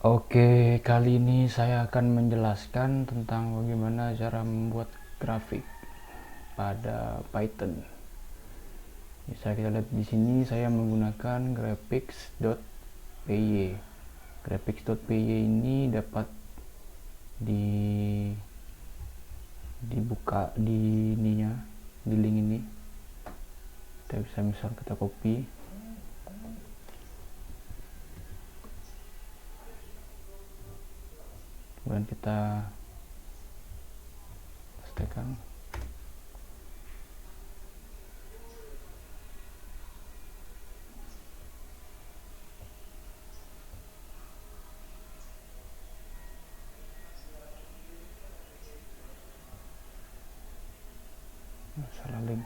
Oke, kali ini saya akan menjelaskan tentang bagaimana cara membuat grafik pada Python. Bisa kita lihat di sini saya menggunakan graphics.py. Graphics.py ini dapat dibuka di ininya, di link ini. Kita bisa misal kita copy. Kemudian kita pastekan. Salah link.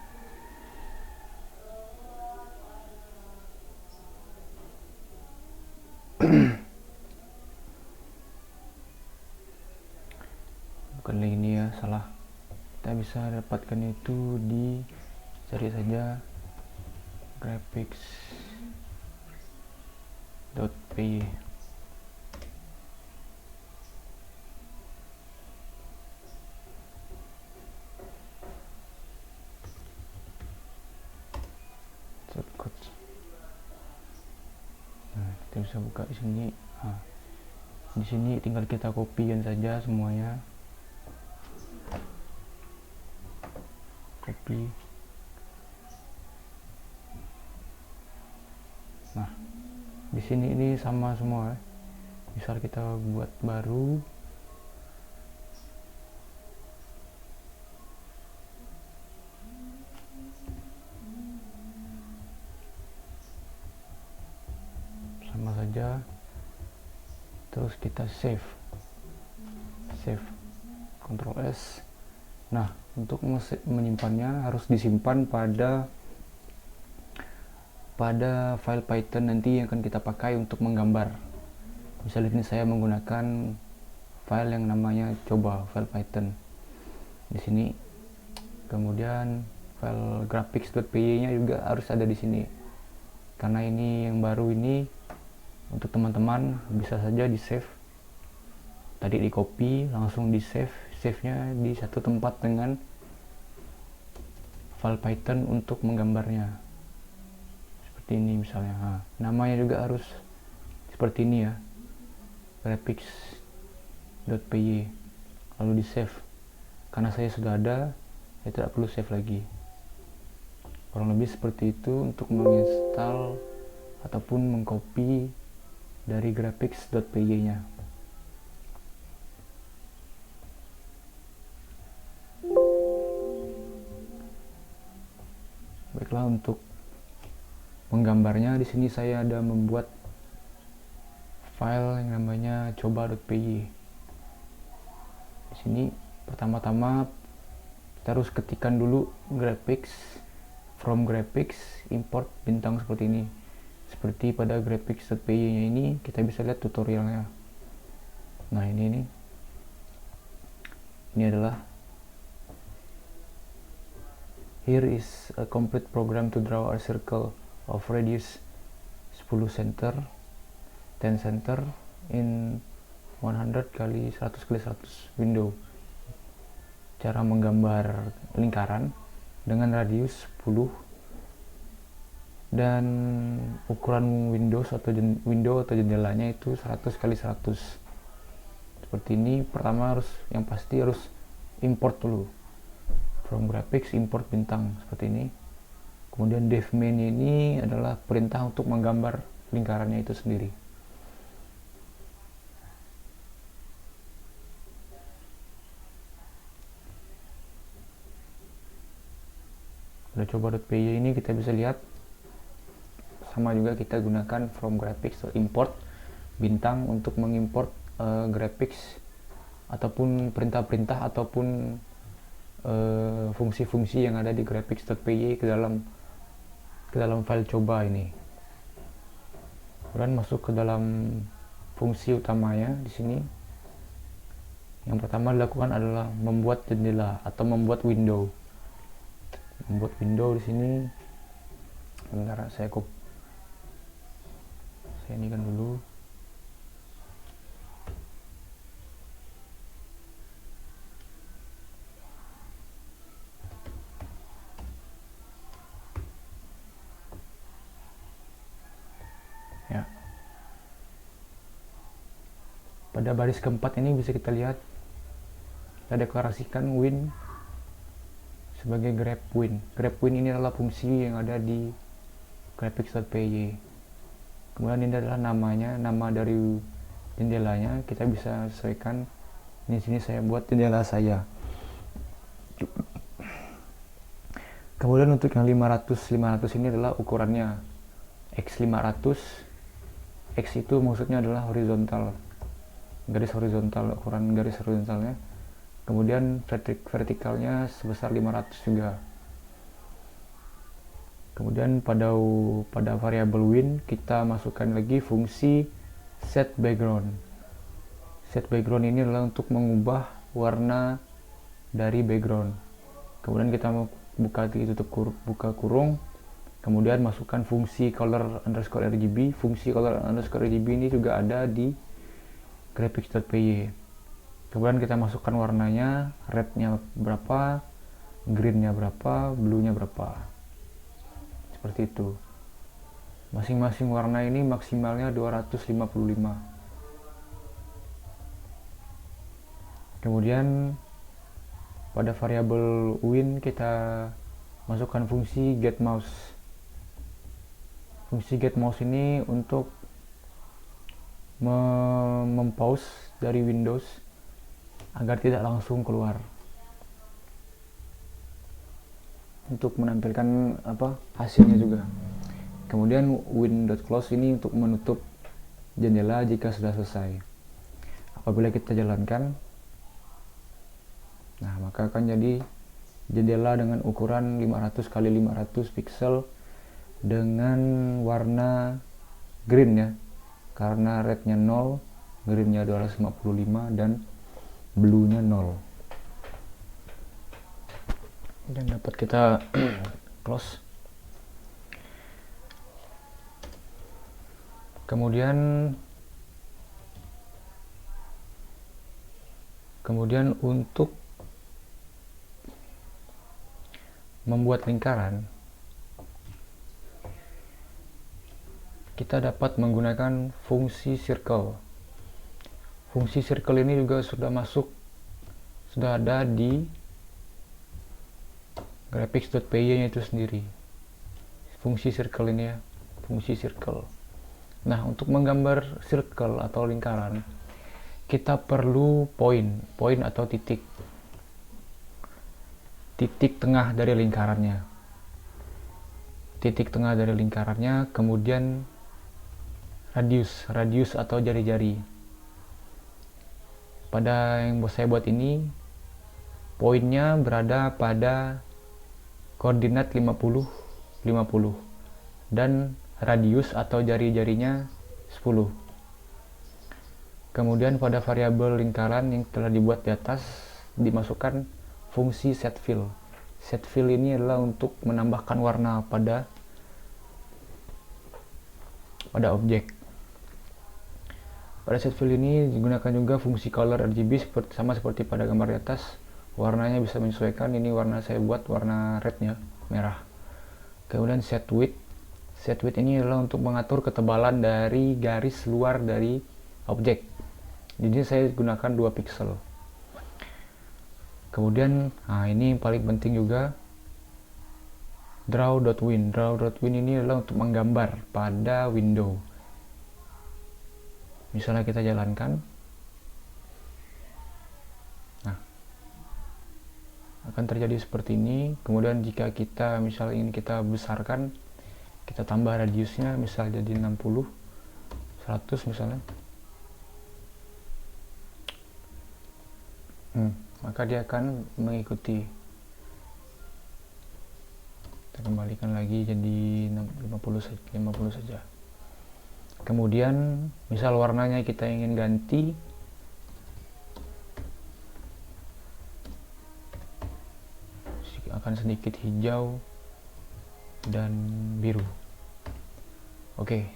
Bukan link ini ya, salah. Kita bisa dapatkan itu di cari saja graphics.py. Shortcuts. Nah, kita bisa buka di sini. Nah, di sini tinggal kita copy saja semuanya. Copy. Nah, di sini ini sama semua. Misal kita buat baru, sama saja. Terus kita save, Ctrl S. Nah, untuk menyimpannya harus disimpan pada file Python nanti yang akan kita pakai untuk menggambar. Misalnya ini saya menggunakan file yang namanya coba, file Python di sini. Kemudian file graphics.py nya juga harus ada di sini, karena ini yang baru ini. Untuk teman-teman bisa saja di save, tadi di copy langsung di save nya di satu tempat dengan file Python untuk menggambarnya seperti ini misalnya. Nah, namanya juga harus seperti ini ya, graphics.py, lalu di save. Karena saya sudah ada, saya tidak perlu save lagi. Kurang lebih seperti itu untuk menginstal ataupun mengcopy dari graphics.py nya. Baiklah, untuk menggambarnya di sini saya ada membuat file yang namanya coba.py. Di sini pertama-tama kita harus ketikkan dulu graphics, from graphics import bintang seperti ini. Seperti pada graphics.py nya ini kita bisa lihat tutorialnya. Nah, ini adalah here is a complete program to draw a circle of radius 10 cm 10 cm in 100 kali 100 kali 100 window. Cara menggambar lingkaran dengan radius 10 dan ukuran window atau jendelanya itu 100 kali 100. Seperti ini. Pertama yang pasti harus import dulu, from graphics import bintang seperti ini. Kemudian dev main ini adalah perintah untuk menggambar lingkarannya itu sendiri. Pada coba.py ini kita bisa lihat sama juga, kita gunakan from graphics atau import bintang untuk mengimport graphics ataupun perintah-perintah ataupun fungsi-fungsi yang ada di graphics.py ke dalam file coba ini. Kemudian masuk ke dalam fungsi utamanya di sini. Yang pertama dilakukan adalah membuat jendela atau membuat window. Membuat window di sini. Bentar, saya ini kan dulu. Pada baris keempat ini bisa kita lihat kita deklarasikan win sebagai grep win. Grep win ini adalah fungsi yang ada di graphics.py. Kemudian ini adalah namanya, nama dari jendelanya kita bisa sesuaikan. Di sini saya buat jendela saya. Kemudian untuk yang 500 ini adalah ukurannya X500. X itu maksudnya adalah horizontal, garis horizontal, ukuran garis horizontalnya. Kemudian vertikalnya sebesar 500 juga. Kemudian pada variabel win kita masukkan lagi fungsi set background. Set background ini adalah untuk mengubah warna dari background. Kemudian kita buka kurung, kemudian masukkan fungsi color_rgb. Fungsi color_rgb ini juga ada di graphics.py. Kemudian kita masukkan warnanya, rednya berapa, greennya berapa, bluenya berapa, seperti itu. Masing-masing warna ini maksimalnya 255. Kemudian pada variabel win kita masukkan fungsi getMouse. Fungsi getMouse ini untuk mempause dari Windows agar tidak langsung keluar, untuk menampilkan hasilnya juga. Kemudian win.close ini untuk menutup jendela jika sudah selesai. Apabila kita jalankan, nah maka akan jadi jendela dengan ukuran 500 x 500 pixel dengan warna green ya, karena rednya 0, greennya 255 dan blue-nya 0. Dan dapat kita close. Kemudian untuk membuat lingkaran kita dapat menggunakan fungsi circle. Fungsi circle ini juga sudah ada di graphics.py itu sendiri. Fungsi circle ini ya, fungsi circle. Nah, untuk menggambar circle atau lingkaran, kita perlu poin atau titik tengah dari lingkarannya. Titik tengah dari lingkarannya, kemudian radius atau jari-jari. Pada yang saya buat ini, poinnya berada pada koordinat 50 dan radius atau jari-jarinya 10. Kemudian pada variabel lingkaran yang telah dibuat di atas dimasukkan fungsi setFill. SetFill ini adalah untuk menambahkan warna pada objek. Pada setFill ini digunakan juga fungsi color_rgb sama seperti pada gambar di atas. Warnanya bisa menyesuaikan. Ini warna saya buat warna rednya merah. Kemudian setWidth. SetWidth ini adalah untuk mengatur ketebalan dari garis luar dari objek. Jadi saya gunakan 2 pixel. Kemudian ini paling penting juga, draw.win. Draw.win ini adalah untuk menggambar pada window. Misalnya kita jalankan, nah akan terjadi seperti ini. Kemudian jika kita misalnya ingin kita besarkan, kita tambah radiusnya misalnya jadi 60, 100 misalnya, maka dia akan mengikuti. Kita kembalikan lagi jadi 50 saja. Kemudian misal warnanya kita ingin ganti, akan sedikit hijau dan biru. Oke.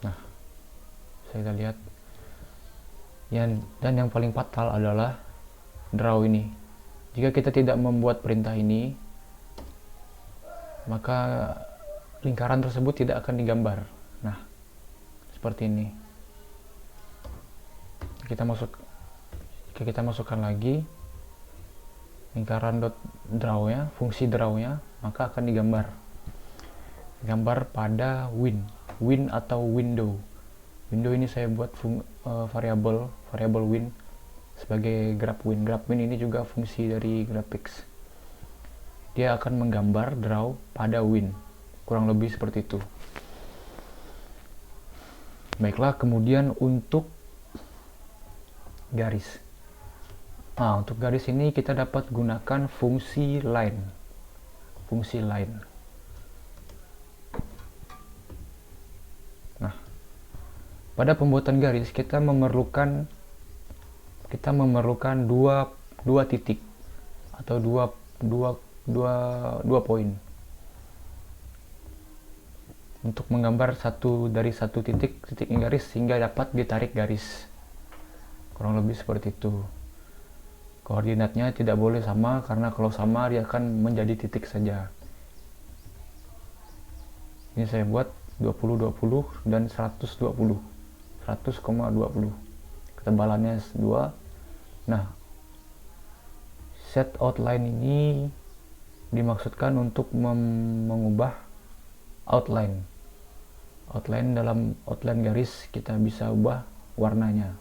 Nah, saya lihat dan yang paling fatal adalah draw ini. Jika kita tidak membuat perintah ini, maka lingkaran tersebut tidak akan digambar. Nah, seperti ini. Kita masukkan lagi lingkaran dot draw nya, fungsi draw nya, maka akan digambar pada win atau window. Window ini saya buat variabel win sebagai grab win. Grab win ini juga fungsi dari graphics. Dia akan menggambar draw pada win, kurang lebih seperti itu. Baiklah, kemudian untuk garis. Nah, untuk garis ini kita dapat gunakan fungsi line. Nah, pada pembuatan garis kita memerlukan dua titik atau dua poin untuk menggambar satu titiknya garis sehingga dapat ditarik garis. Kurang lebih seperti itu. Koordinatnya tidak boleh sama, karena kalau sama dia akan menjadi titik saja. Ini saya buat 20-20 dan 100-20. Ketebalannya 2. Nah, set outline ini dimaksudkan untuk mengubah outline. Dalam outline garis kita bisa ubah warnanya.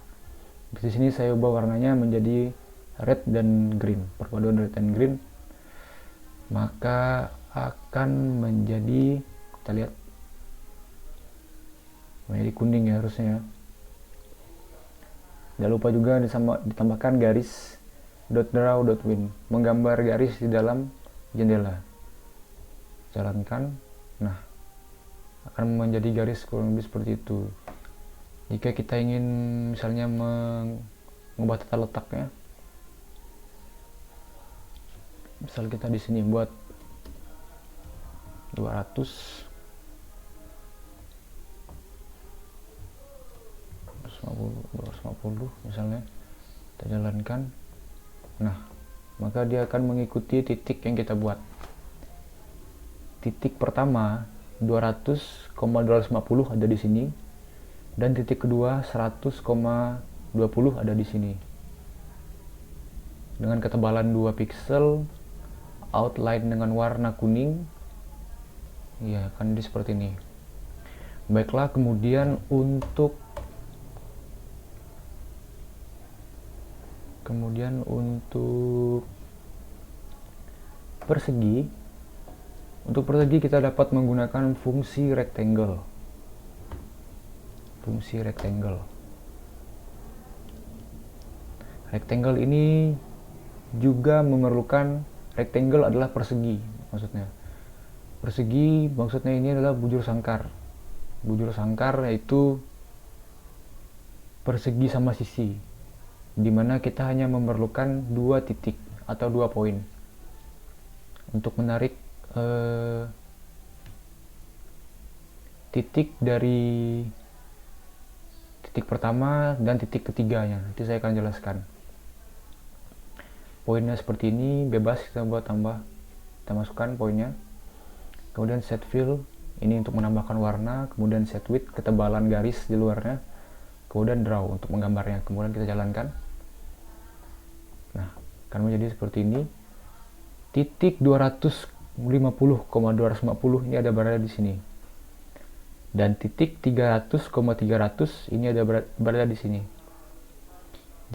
Di sini saya ubah warnanya menjadi red dan green, perpaduan red dan green, maka akan menjadi, kita lihat, menjadi kuning ya harusnya. Jangan lupa juga ditambahkan garis dot draw dot win, menggambar garis di dalam jendela. Jalankan, nah akan menjadi garis kurang lebih seperti itu. Jika kita ingin misalnya mengubah tata letaknya, misal kita di sini buat 250 misalnya, kita jalankan. Nah, maka dia akan mengikuti titik yang kita buat. Titik pertama 200,250 ada di sini, dan titik kedua 100,20 ada di sini. Dengan ketebalan 2 pixel, outline dengan warna kuning, ya kan seperti ini. Baiklah, kemudian untuk persegi, kita dapat menggunakan fungsi rectangle. Rectangle ini juga memerlukan, rectangle adalah persegi maksudnya. Persegi maksudnya ini adalah bujur sangkar. Bujur sangkar yaitu persegi sama sisi, dimana kita hanya memerlukan 2 titik atau 2 poin untuk menarik titik dari titik pertama dan titik ketiganya. Nanti saya akan jelaskan. Poinnya seperti ini, bebas kita buat tambah, kita masukkan poinnya. Kemudian set fill, ini untuk menambahkan warna. Kemudian set width, ketebalan garis di luarnya. Kemudian draw untuk menggambarnya. Kemudian kita jalankan. Nah, akan menjadi seperti ini. Titik 250,250 ini ada berada di sini. Dan titik 300,300 ini ada berada di sini.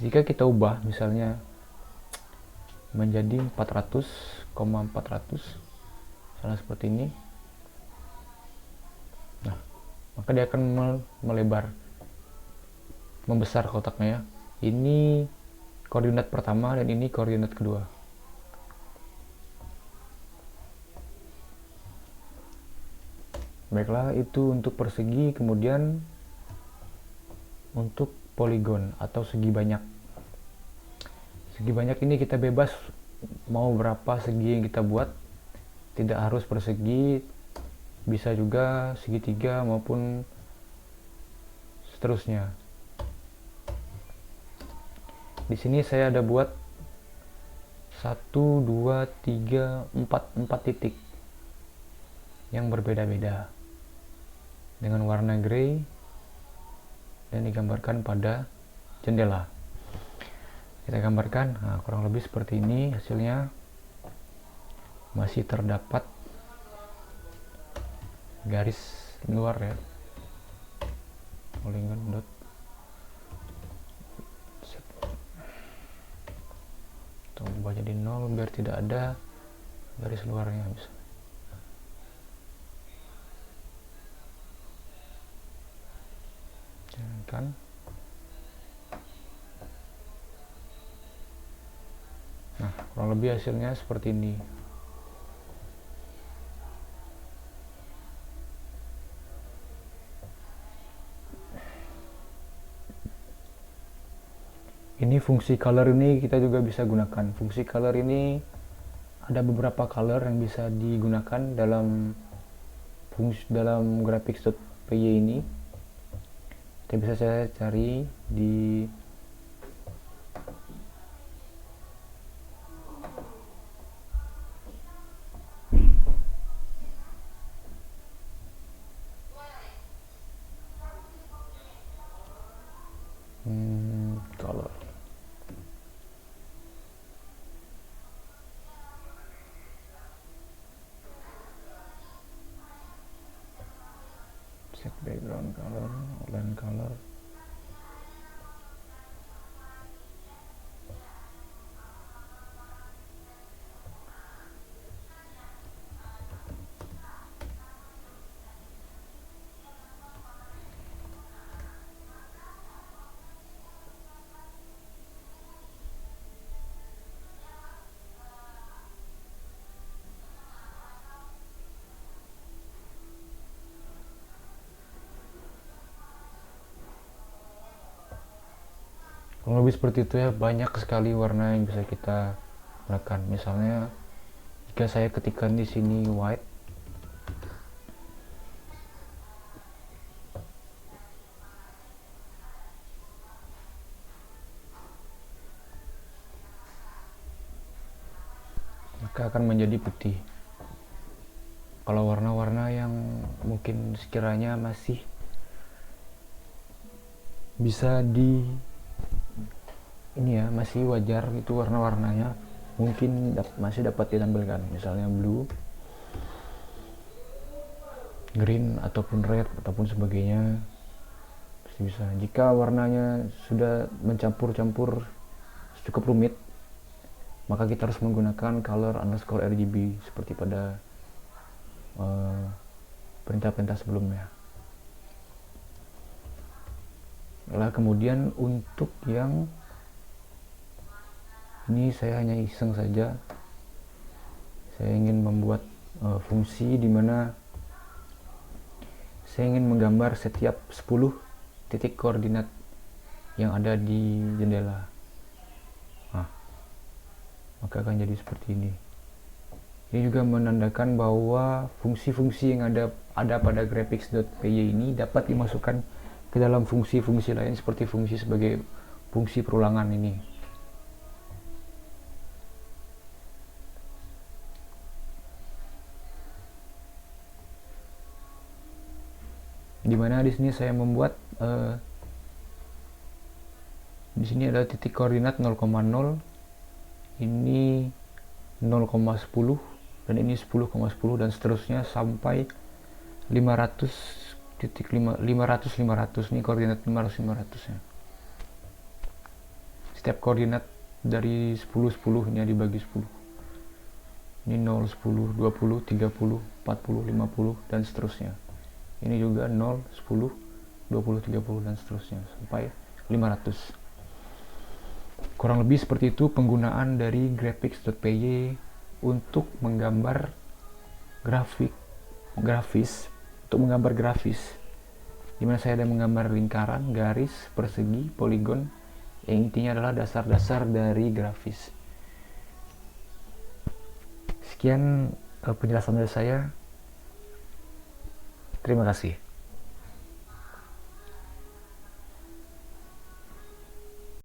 Jika kita ubah misalnya menjadi 400,400, misalnya seperti ini, nah maka dia akan melebar, membesar kotaknya ya. Ini koordinat pertama dan ini koordinat kedua. Baiklah, itu untuk persegi. Kemudian untuk poligon atau segi banyak. Segi banyak ini kita bebas mau berapa segi yang kita buat, tidak harus persegi, bisa juga segitiga maupun seterusnya. Di sini saya ada buat 1, 2, 3, 4 titik yang berbeda-beda dengan warna grey, dan digambarkan pada jendela. Kita gambarkan, nah, kurang lebih seperti ini hasilnya. Masih terdapat garis luar ya, polygon dot. Kita ubah jadi 0 biar tidak ada garis luarnya. Bisa kan. Nah, kurang lebih hasilnya seperti ini. Ini fungsi color ini kita juga bisa gunakan. Fungsi color ini ada beberapa color yang bisa digunakan dalam graphics.py ini. Kita bisa saya cari di color. Set background color, outline color. Kurang lebih seperti itu ya, banyak sekali warna yang bisa kita gunakan. Misalnya jika saya ketikkan di sini white, maka akan menjadi putih. Kalau warna-warna yang mungkin sekiranya masih bisa masih wajar itu warna-warnanya, mungkin masih dapat ditampilkan, misalnya blue, green ataupun red ataupun sebagainya, masih bisa. Jika warnanya sudah mencampur-campur cukup rumit, maka kita harus menggunakan color underscore RGB seperti pada perintah-perintah sebelumnya. Lalu kemudian untuk yang ini saya hanya iseng saja, saya ingin membuat fungsi di mana saya ingin menggambar setiap 10 titik koordinat yang ada di jendela. Nah, maka akan jadi seperti ini. Ini juga menandakan bahwa fungsi-fungsi yang ada pada graphics.py ini dapat dimasukkan ke dalam fungsi-fungsi lain seperti fungsi sebagai fungsi perulangan ini. Dimana di sini saya membuat di sini ada titik koordinat 0,0, ini 0,10 dan ini 10,10 dan seterusnya sampai 500 ini koordinat 500 ya. Setiap koordinat dari 10 ini dibagi 10. Ini 0, 10, 20, 30, 40, 50 dan seterusnya. Ini juga 0, 10, 20, 30 dan seterusnya sampai 500. Kurang lebih seperti itu penggunaan dari graphics.py untuk menggambar grafis, dimana saya ada menggambar lingkaran, garis, persegi, poligon, yang intinya adalah dasar-dasar dari grafis. Sekian penjelasan dari saya. Terima kasih.